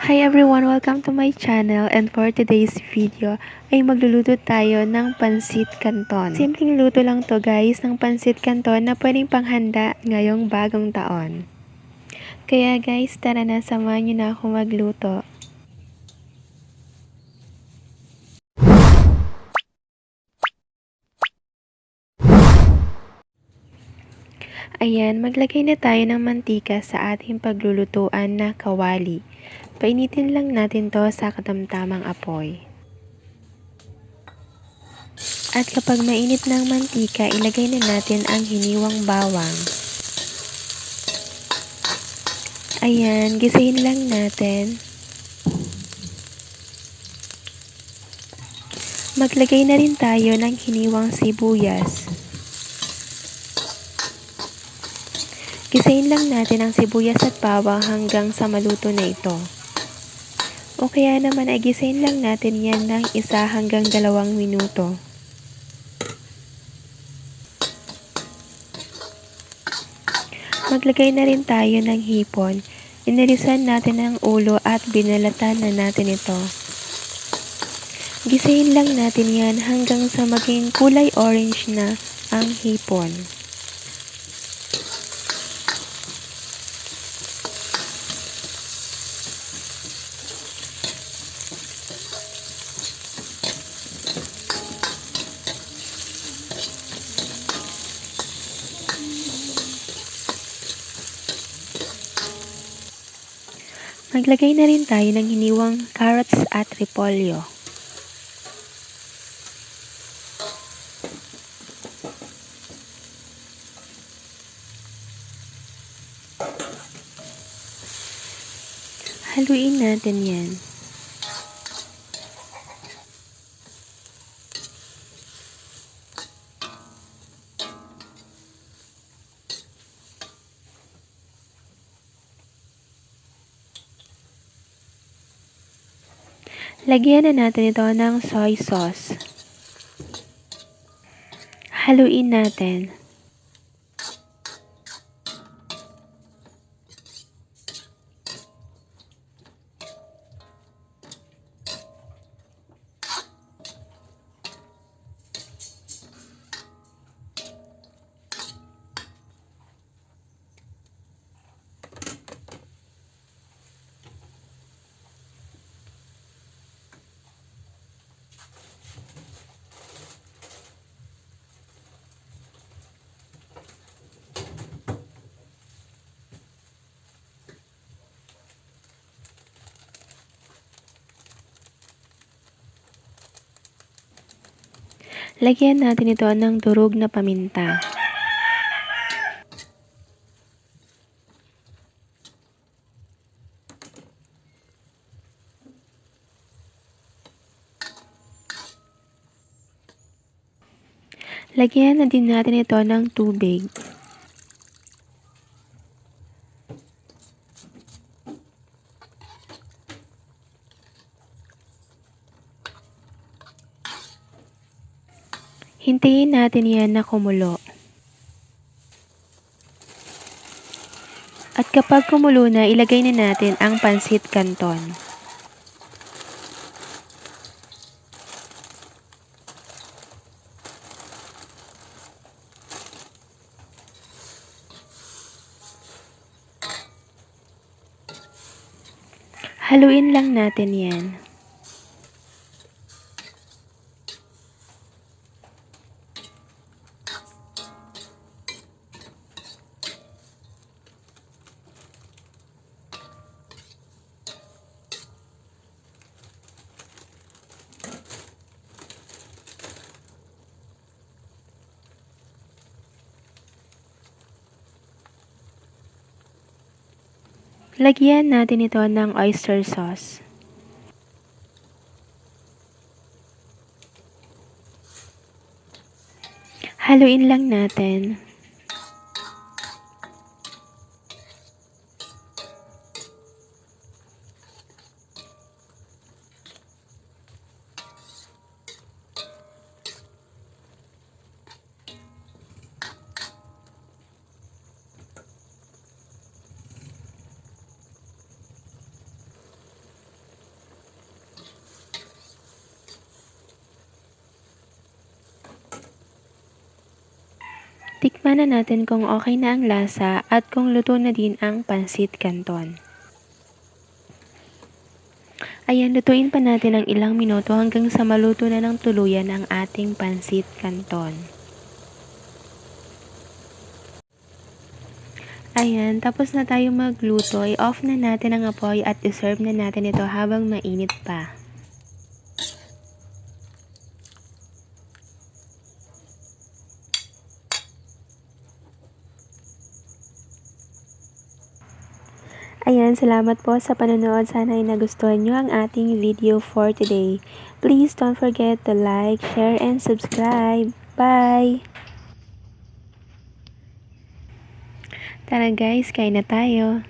Hi everyone! Welcome to my channel, and for today's video ay magluluto tayo ng pansit canton. Simpleng luto lang to guys ng pansit canton na pwedeng panghanda ngayong bagong taon. Kaya guys, tara na, samahan nyo na ako magluto. Ayan, maglagay na tayo ng mantika sa ating paglulutuan na kawali. Painitin lang natin to sa katamtamang apoy. At kapag mainit ng mantika, ilagay na natin ang hiniwang bawang. Ayan, gisahin lang natin. Maglagay na rin tayo ng hiniwang sibuyas. Gisahin lang natin ang sibuyas at bawang hanggang sa maluto na ito. O kaya naman ay gisahin lang natin yan ng 1 hanggang 2 minuto. Maglagay na rin tayo ng hipon. Inirisan natin ang ulo at binalatan na natin ito. Gisahin lang natin yan hanggang sa maging kulay orange na ang hipon. Maglagay na rin tayo ng hiniwang carrots at repolyo. Haluin natin yan. Lagyan na natin ito ng soy sauce. Haluin natin. Lagyan natin ito ng durog na paminta. Lagyan na din natin ito ng tubig. Hintayin natin yan na kumulo. At kapag kumulo na, ilagay na natin ang pansit canton. Haluin lang natin yan. Lagyan natin ito ng oyster sauce. Haluin lang natin. Tikman na natin kung okay na ang lasa at kung luto na din ang pansit canton. Ayan, lutuin pa natin ng ilang minuto hanggang sa maluto na ng tuluyan ang ating pansit canton. Ayan, tapos na tayo magluto, i-off na natin ang apoy at i-serve na natin ito habang mainit pa. Ayan, salamat po sa panonood. Sana ay nagustuhan nyo ang ating video for today. Please don't forget to like, share, and subscribe. Bye! Tara guys, kain na tayo.